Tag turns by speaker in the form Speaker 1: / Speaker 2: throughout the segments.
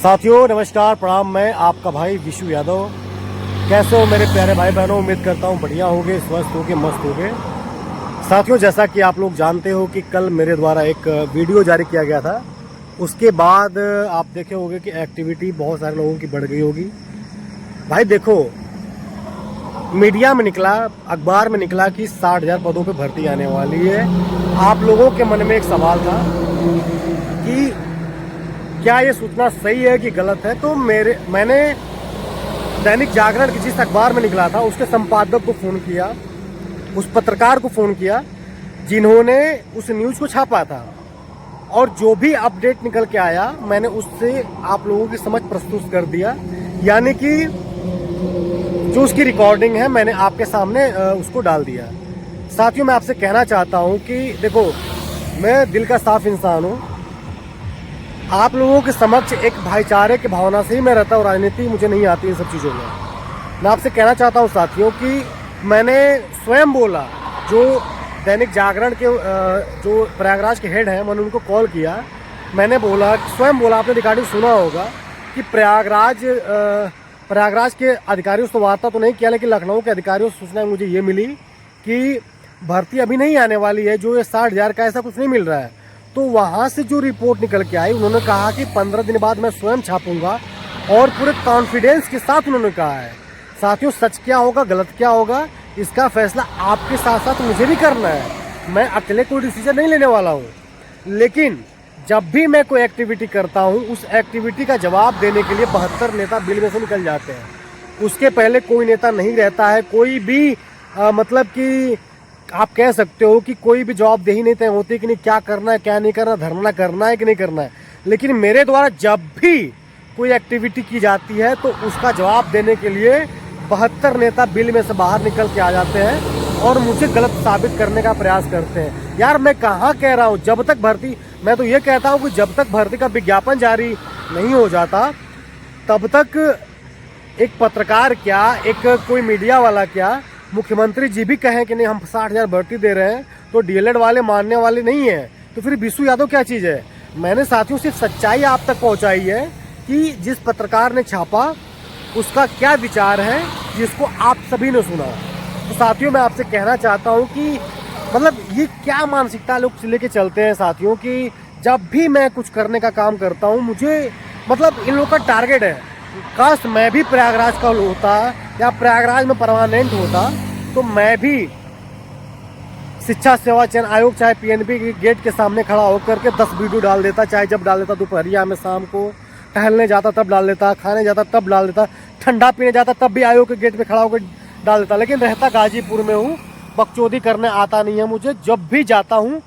Speaker 1: साथियों नमस्कार प्रणाम। मैं आपका भाई विशु यादव। कैसे हो मेरे प्यारे भाई बहनों? उम्मीद करता हूँ बढ़िया होगे, स्वस्थ होगे, मस्त होगे। साथियों जैसा कि आप लोग जानते हो कि कल मेरे द्वारा एक वीडियो जारी किया गया था, उसके बाद आप देखे होंगे कि एक्टिविटी बहुत सारे लोगों की बढ़ गई होगी। भाई देखो, मीडिया में निकला, अखबार में निकला कि 60,000 पदों पे भर्ती आने वाली है। आप लोगों के मन में एक सवाल था कि क्या ये सूचना सही है कि गलत है। तो मैंने दैनिक जागरण की जिस अखबार में निकला था उसके संपादक को फ़ोन किया, उस पत्रकार को फ़ोन किया जिन्होंने उस न्यूज़ को छापा था, और जो भी अपडेट निकल के आया मैंने उससे आप लोगों की समझ प्रस्तुत कर दिया। यानी कि जो उसकी रिकॉर्डिंग है मैंने आपके सामने उसको डाल दिया। साथियों मैं आपसे कहना चाहता हूँ कि देखो, मैं दिल का साफ इंसान हूँ। आप लोगों के समक्ष एक भाईचारे की भावना से ही मैं रहता हूँ। राजनीति मुझे नहीं आती इन सब चीज़ों में। मैं आपसे कहना चाहता हूँ साथियों कि मैंने स्वयं बोला, जो दैनिक जागरण के जो प्रयागराज के हेड हैं, मैंने उनको कॉल किया। मैंने बोला, स्वयं बोला, आपने रिकॉर्डिंग सुना होगा कि प्रयागराज के अधिकारियों से वार्ता तो नहीं किया, लेकिन लखनऊ के अधिकारियों से सूचना मुझे ये मिली कि भर्ती अभी नहीं आने वाली है, जो ये 60,000 का ऐसा कुछ नहीं मिल रहा है। तो वहाँ से जो रिपोर्ट निकल के आई, उन्होंने कहा कि 15 दिन बाद मैं स्वयं छापूंगा, और पूरे कॉन्फिडेंस के साथ उन्होंने कहा है। साथियों सच क्या होगा, गलत क्या होगा, इसका फैसला आपके साथ साथ मुझे भी करना है। मैं अकेले कोई डिसीजन नहीं लेने वाला हूँ, लेकिन जब भी मैं कोई एक्टिविटी करता हूँ उस एक्टिविटी का जवाब देने के लिए 72 नेता बिल में से निकल जाते हैं। उसके पहले कोई नेता नहीं रहता है। कोई भी मतलब कि आप कह सकते हो कि कोई भी जवाबदेही नहीं तय होती कि नहीं क्या करना है, क्या नहीं करना, धरना करना है कि नहीं करना है। लेकिन मेरे द्वारा जब भी कोई एक्टिविटी की जाती है तो उसका जवाब देने के लिए 72 नेता बिल में से बाहर निकल के आ जाते हैं और मुझे गलत साबित करने का प्रयास करते हैं। यार मैं कहाँ कह रहा हूँ, जब तक भर्ती, मैं तो ये कहता हूँ कि जब तक भर्ती का विज्ञापन जारी नहीं हो जाता तब तक एक पत्रकार क्या, एक कोई मीडिया वाला क्या, मुख्यमंत्री जी भी कहें कि नहीं हम 60,000 भर्ती दे रहे हैं, तो डीएलएड वाले मानने वाले नहीं हैं, तो फिर विशु यादव क्या चीज़ है। मैंने साथियों सिर्फ सच्चाई आप तक पहुंचाई है कि जिस पत्रकार ने छापा उसका क्या विचार है, जिसको आप सभी ने सुना। तो साथियों मैं आपसे कहना चाहता हूं कि मतलब ये क्या मानसिकता लोग लेके चलते हैं साथियों, कि जब भी मैं कुछ करने का काम करता हूं मुझे मतलब इन लोग का टारगेट है। काश मैं भी प्रयागराज का होता या प्रयागराज में परमानेंट होता तो मैं भी शिक्षा सेवा चयन आयोग चाहे पीएनबी के गेट के सामने खड़ा होकर के 10 वीडियो डाल देता। चाहे जब डाल देता, दोपहरिया में, शाम को टहलने जाता तब डाल देता, खाने जाता तब डाल देता, ठंडा पीने जाता तब भी आयोग के गेट पे खड़ा होकर डाल देता। लेकिन रहता गाजीपुर में हूँ, बकचोदी करने आता नहीं है मुझे। जब भी जाता हूँ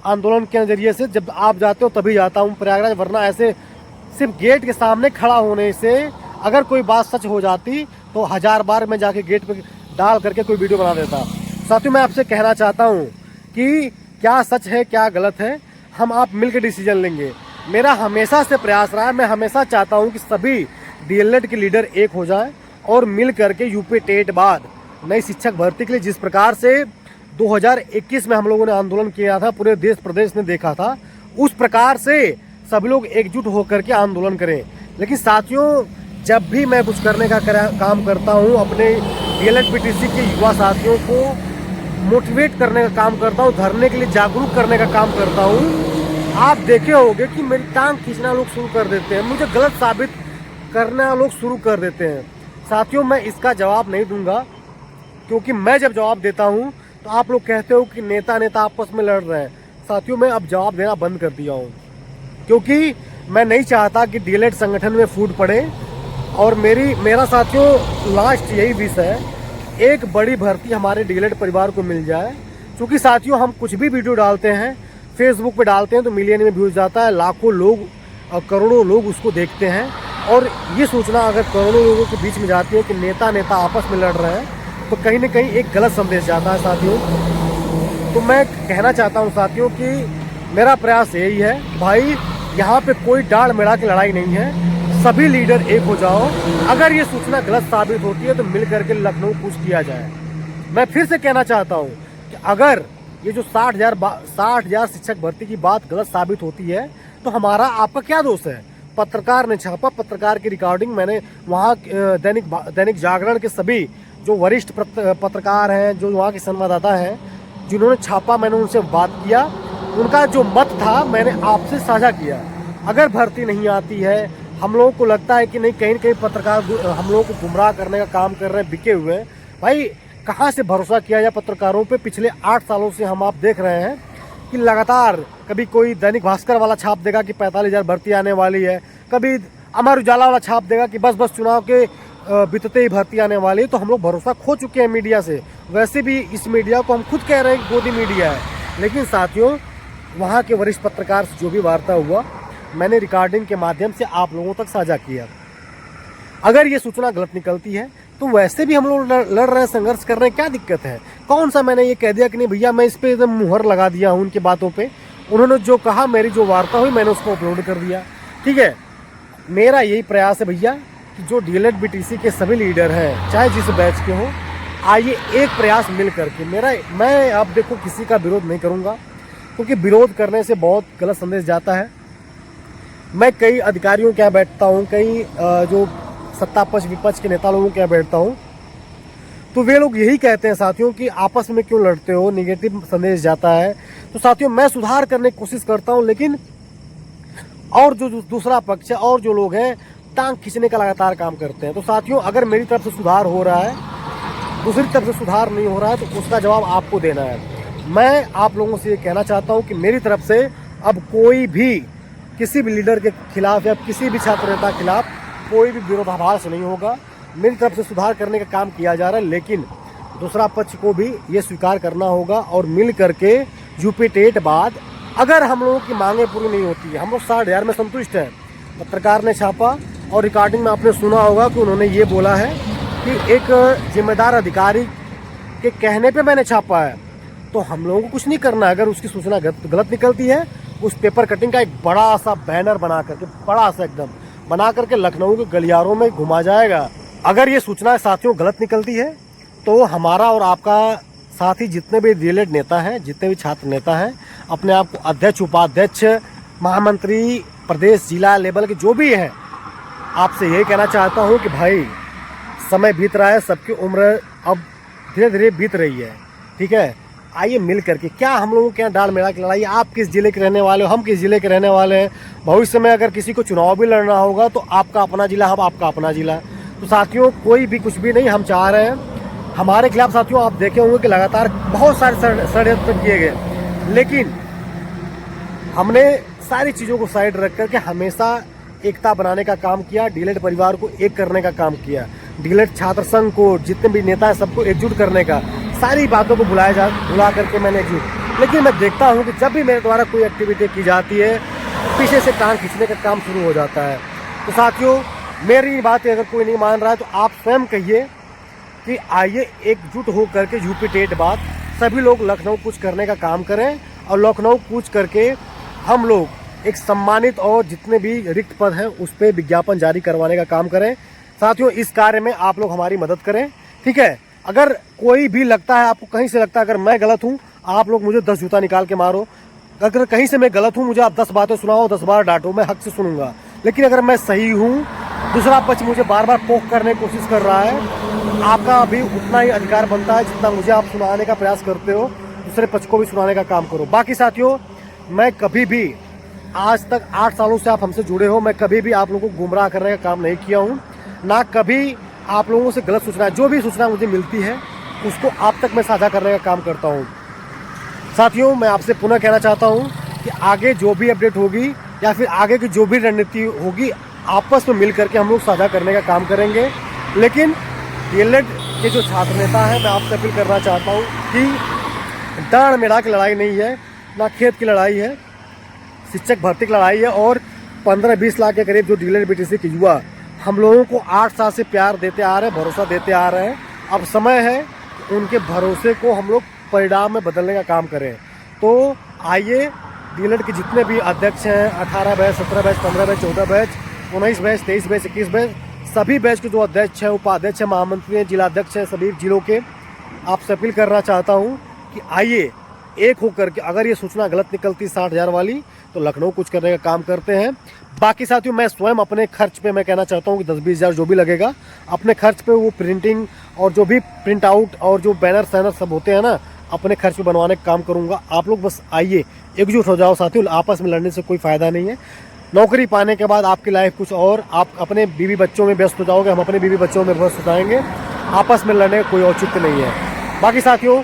Speaker 1: आंदोलन के नज़रिए से, जब आप जाते हो तभी जाता हूँ प्रयागराज, वरना ऐसे सिर्फ गेट के सामने खड़ा होने से अगर कोई बात सच हो जाती तो 1000 बार मैं जाके गेट पे डाल करके कोई वीडियो बना देता। साथियों मैं आपसे कहना चाहता हूँ कि क्या सच है क्या गलत है, हम आप मिलकर डिसीजन लेंगे। मेरा हमेशा से प्रयास रहा है, मैं हमेशा चाहता हूँ कि सभी डीएलएड के लीडर एक हो जाएं और मिल करके यूपी टेट बाद नई शिक्षक भर्ती के लिए जिस प्रकार से 2021 में हम लोगों ने आंदोलन किया था, पूरे देश प्रदेश ने देखा था, उस प्रकार से सभी लोग एकजुट होकर के आंदोलन करें। लेकिन साथियों जब भी मैं कुछ करने का काम करता हूँ, अपने डीएलएड पीटीसी के युवा साथियों को मोटिवेट करने का काम करता हूँ, धरने के लिए जागरूक करने का काम करता हूँ, आप देखे होंगे कि मेरी टांग खींचना लोग शुरू कर देते हैं, मुझे गलत साबित करना लोग शुरू कर देते हैं। साथियों मैं इसका जवाब नहीं दूंगा, क्योंकि मैं जब जवाब देता हूँ तो आप लोग कहते हो कि नेता नेता आपस में लड़ रहे हैं। साथियों मैं अब जवाब देना बंद कर दिया हूँ, क्योंकि मैं नहीं चाहता कि डीएलएड संगठन में फूट पड़े। और मेरा साथियों लास्ट यही विश है, एक बड़ी भर्ती हमारे डीएलएड परिवार को मिल जाए। क्योंकि साथियों हम कुछ भी वीडियो डालते हैं, फेसबुक पे डालते हैं तो मिलियन में व्यूज जाता है, लाखों लोग और करोड़ों लोग उसको देखते हैं। और ये सूचना अगर करोड़ों लोगों के बीच में जाती है कि नेता नेता आपस में लड़ रहे हैं, तो कहीं ना कहीं एक गलत संदेश जाता है साथियों। तो मैं कहना चाहता हूँ साथियों कि मेरा प्रयास यही है, भाई यहाँ पे कोई डाल मिला के लड़ाई नहीं है, सभी लीडर एक हो जाओ। अगर ये सूचना गलत साबित होती है तो मिल करके लखनऊ कूच किया जाए। मैं फिर से कहना चाहता हूँ कि अगर ये जो 60,000 शिक्षक भर्ती की बात गलत साबित होती है तो हमारा आपका क्या दोष है। पत्रकार ने छापा, पत्रकार की रिकॉर्डिंग मैंने वहाँ दैनिक जागरण के सभी जो वरिष्ठ पत्रकार हैं, जो वहाँ के संवाददाता हैं, जिन्होंने छापा, मैंने उनसे बात किया। उनका जो मत था मैंने आपसे साझा किया। अगर भर्ती नहीं आती है, हम लोगों को लगता है कि नहीं, कहीं न कहीं पत्रकार हम लोगों को गुमराह करने का काम कर रहे हैं, बिके हुए हैं। भाई कहाँ से भरोसा किया जाए पत्रकारों पे? पिछले 8 सालों से हम आप देख रहे हैं कि लगातार कभी कोई दैनिक भास्कर वाला छाप देगा कि 45,000 भर्ती आने वाली है, कभी अमर उजाला वाला छाप देगा कि बस चुनाव के बीतते ही भर्ती आने वाली है। तो हम लोग भरोसा खो चुके हैं मीडिया से। वैसे भी इस मीडिया को हम खुद कह रहे हैं कि गोदी मीडिया है, लेकिन साथियों वहाँ के वरिष्ठ पत्रकार से जो भी वार्ता हुआ मैंने रिकॉर्डिंग के माध्यम से आप लोगों तक साझा किया। अगर ये सूचना गलत निकलती है तो वैसे भी हम लोग लड़ रहे हैं, संघर्ष कर रहे हैं, क्या दिक्कत है? कौन सा मैंने ये कह दिया कि नहीं भैया, मैं इस पर एकदम मुहर लगा दिया हूँ उनकी बातों पे। उन्होंने जो कहा, मेरी जो वार्ता हुई, मैंने उसको अपलोड कर दिया। ठीक है, मेरा यही प्रयास है भैया कि जो डीएलएड बीटीसी के सभी लीडर हैं, चाहे जिस बैच के हों, आइए एक प्रयास मिल करके मैं अब देखो किसी का विरोध नहीं करूँगा, क्योंकि विरोध करने से बहुत गलत संदेश जाता है। मैं कई अधिकारियों के यहाँ बैठता हूँ, कई जो सत्ता पक्ष विपक्ष के नेता लोगों के यहाँ बैठता हूँ, तो वे लोग यही कहते हैं साथियों कि आपस में क्यों लड़ते हो, नेगेटिव संदेश जाता है। तो साथियों मैं सुधार करने की कोशिश करता हूँ, लेकिन और जो दूसरा पक्ष है और जो लोग हैं टांग खींचने का लगातार काम करते हैं। तो साथियों अगर मेरी तरफ से सुधार हो रहा है, दूसरी तरफ से सुधार नहीं हो रहा है, तो उसका जवाब आपको देना है। मैं आप लोगों से ये कहना चाहता हूँ कि मेरी तरफ से अब कोई भी किसी भी लीडर के खिलाफ या किसी भी छात्र नेता के खिलाफ कोई भी विरोधाभास नहीं होगा। मेरी तरफ से सुधार करने का काम किया जा रहा है, लेकिन दूसरा पक्ष को भी ये स्वीकार करना होगा और मिल करके यूपी टेट बाद अगर हम लोगों की मांगें पूरी नहीं होती है, हम लोग 60,000 में संतुष्ट हैं। पत्रकार ने छापा और रिकॉर्डिंग में आपने सुना होगा कि उन्होंने ये बोला है कि एक जिम्मेदार अधिकारी के कहने पे मैंने छापा है। तो हम लोगों को कुछ नहीं करना। अगर उसकी सूचना गलत निकलती है, उस पेपर कटिंग का एक बड़ा सा बैनर बना करके, बड़ा सा एकदम बना करके लखनऊ के गलियारों में घुमा जाएगा। अगर ये सूचना साथियों गलत निकलती है तो हमारा और आपका साथ ही जितने भी डीएलएड नेता हैं, जितने भी छात्र नेता हैं, अपने आप को अध्यक्ष, उपाध्यक्ष, महामंत्री, प्रदेश, जिला लेवल के जो भी हैं, आपसे यही कहना चाहता हूँ कि भाई समय बीत रहा है, सबकी उम्र अब धीरे धीरे बीत रही है। ठीक है, आइए मिल करके, क्या हम लोगों के यहाँ डाल मेला की लड़ाई? आप किस जिले के रहने वाले हो, हम किस जिले के रहने वाले हैं। भविष्य में अगर किसी को चुनाव भी लड़ना होगा तो आपका अपना जिला, हम आपका अपना जिला। तो साथियों कोई भी कुछ भी नहीं, हम चाह रहे हैं हमारे खिलाफ साथियों आप देखे होंगे कि लगातार बहुत सारे षड्यंत्र किए गए, लेकिन हमने सारी चीज़ों को साइड रख करके हमेशा एकता बनाने का काम किया, डीएलएड परिवार को एक करने का काम किया, डीएलएड छात्र संघ को, जितने भी नेता है सबको एकजुट करने का, सारी बातों को भुला करके मैंने एकजुट। लेकिन मैं देखता हूँ कि जब भी मेरे द्वारा कोई एक्टिविटी की जाती है, पीछे से टांग खींचने का काम शुरू हो जाता है। तो साथियों मेरी बातें अगर कोई नहीं मान रहा है तो आप स्वयं कहिए कि आइए एकजुट हो करके यूपी टेट बाद सभी लोग लखनऊ कूच करने का काम करें, और लखनऊ कूच करके हम लोग एक सम्मानित और जितने भी रिक्त पद हैं उस पर विज्ञापन जारी करवाने का काम करें। साथियों इस कार्य में आप लोग हमारी मदद करें। ठीक है, अगर कोई भी लगता है, आपको कहीं से लगता है अगर मैं गलत हूँ, आप लोग मुझे 10 जूता निकाल के मारो। अगर कहीं से मैं गलत हूँ, मुझे आप 10 बातें सुनाओ, 10 बार डांटो, मैं हक से सुनूंगा। लेकिन अगर मैं सही हूँ, दूसरा पक्ष मुझे बार बार पोक करने की कोशिश कर रहा है, आपका भी उतना ही अधिकार बनता है जितना मुझे आप सुनाने का प्रयास करते हो, दूसरे पक्ष को भी सुनाने का काम करो। बाकी साथियों मैं कभी भी, आज तक 8 सालों से आप हमसे जुड़े हो, मैं कभी भी आप लोगों को गुमराह करने का काम नहीं किया हूँ, ना कभी आप लोगों से गलत सूचना, जो भी सूचना मुझे मिलती है उसको आप तक मैं साझा करने का काम करता हूँ। साथियों मैं आपसे पुनः कहना चाहता हूँ कि आगे जो भी अपडेट होगी या फिर आगे की जो भी रणनीति होगी, आपस में मिल करके हम लोग साझा करने का काम करेंगे। लेकिन डीएलएड के जो छात्र नेता हैं, मैं आपसे अपील करना चाहता हूँ कि दाढ़ मेढ़ा की लड़ाई नहीं है, ना खेत की लड़ाई है, शिक्षक भर्ती की लड़ाई है। और 15-20 लाख के करीब जो डीएलएड बीटीसी के युवा हम लोगों को 8 साल से प्यार देते आ रहे हैं, भरोसा देते आ रहे हैं, अब समय है कि उनके भरोसे को हम लोग परिणाम में बदलने का काम करें। तो आइए डीएलएड के जितने भी अध्यक्ष हैं, 18 batch, 17 batch, 15 batch, 14 batch, 19 batch, 23 batch, 21 batch, सभी बैच के जो अध्यक्ष हैं, उपाध्यक्ष हैं, महामंत्री हैं, जिलाध्यक्ष हैं, सभी जिलों के, आपसे अपील करना चाहता हूँ कि आइए एक होकर के, अगर ये सूचना गलत निकलती 60,000 वाली, तो लखनऊ कुछ करने का काम करते हैं। बाकी साथियों मैं स्वयं अपने खर्च पे मैं कहना चाहता हूँ कि 10-20 हज़ार जो भी लगेगा अपने खर्च पे वो प्रिंटिंग और जो भी प्रिंट आउट और जो बैनर सैनर सब होते हैं ना, अपने खर्च पे बनवाने का काम करूँगा। आप लोग बस आइए, एकजुट हो जाओ साथियों, आपस में लड़ने से कोई फ़ायदा नहीं है। नौकरी पाने के बाद आपकी लाइफ कुछ और, आप अपने बीवी बच्चों में व्यस्त हो जाओगे, हम अपने बीवी बच्चों में व्यस्त हो जाएंगे। आपस में लड़ने का कोई औचित्य नहीं है। बाकी साथियों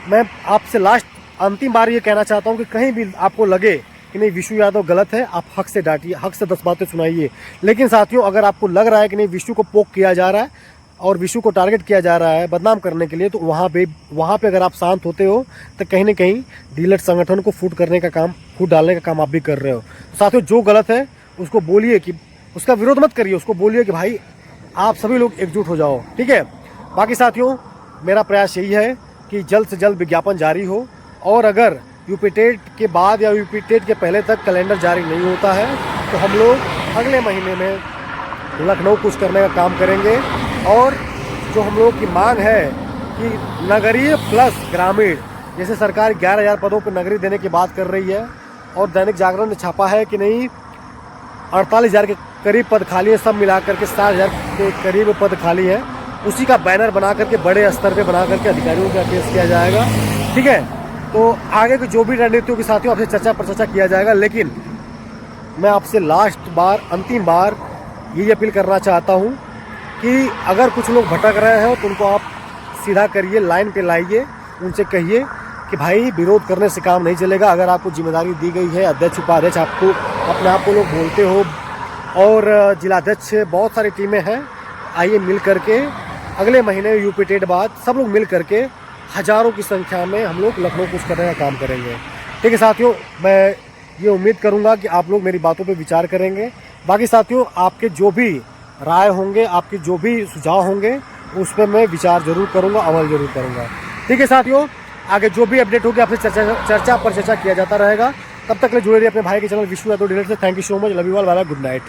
Speaker 1: मैं आपसे लास्ट अंतिम बार ये कहना चाहता हूँ कि कहीं भी आपको लगे कि नहीं विशु यादव गलत है, आप हक से डांटिए, हक से 10 बातें सुनाइए। लेकिन साथियों अगर आपको लग रहा है कि नहीं विशु को पोक किया जा रहा है और विशु को टारगेट किया जा रहा है बदनाम करने के लिए, तो वहाँ पे अगर आप शांत होते हो तो कहीं ना कहीं डीलर संगठन को फूट करने का काम, फूट डालने का काम आप भी कर रहे हो। तो साथियों जो गलत है उसको बोलिए, कि उसका विरोध मत करिए, उसको बोलिए कि भाई आप सभी लोग एकजुट हो जाओ, ठीक है। बाकी साथियों मेरा प्रयास यही है कि जल्द से जल्द विज्ञापन जारी हो, और अगर यूपी टेट के बाद या यूपी टेट के पहले तक कैलेंडर जारी नहीं होता है तो हम लोग अगले महीने में लखनऊ कुछ करने का काम करेंगे। और जो हम लोग की मांग है कि नगरीय प्लस ग्रामीण, जैसे सरकार 11,000 पदों पर नगरीय देने की बात कर रही है, और दैनिक जागरण ने छापा है कि नहीं 48,000 के करीब पद खाली है, सब मिलाकर के 60,000 के करीब पद खाली है। उसी का बैनर बना करके बड़े स्तर पे बना करके अधिकारियों का पेश किया जाएगा, ठीक है। तो आगे की जो भी रणनीतियों के साथियों आपसे चर्चा पर चर्चा किया जाएगा। लेकिन मैं आपसे लास्ट बार, अंतिम बार यही अपील करना चाहता हूँ कि अगर कुछ लोग भटक रहे हो तो उनको आप सीधा करिए, लाइन पे लाइए, उनसे कहिए कि भाई विरोध करने से काम नहीं चलेगा। अगर आपको जिम्मेदारी दी गई है, अध्यक्ष उपाध्यक्ष आपको अपने आप को लोग बोलते हो, और जिलाध्यक्ष बहुत सारी टीमें हैं, आइए मिल करके अगले महीने यूपी टेट बाद सब लोग मिल करके हज़ारों की संख्या में हम लोग लखनऊ कुछ करने का काम करेंगे, ठीक है साथियों। मैं ये उम्मीद करूंगा कि आप लोग मेरी बातों पे विचार करेंगे। बाकी साथियों आपके जो भी राय होंगे, आपके जो भी सुझाव होंगे, उस पर मैं विचार जरूर करूंगा, अमल जरूर करूंगा, ठीक है साथियों। आगे जो भी अपडेट होगी आपसे चर्चा पर चर्चा किया जाता रहेगा। तब तक के लिए जुड़े रहिए अपने भाई के चैनल विशु यादव डीलर से। Thank you so much, love you all, bye bye, good night.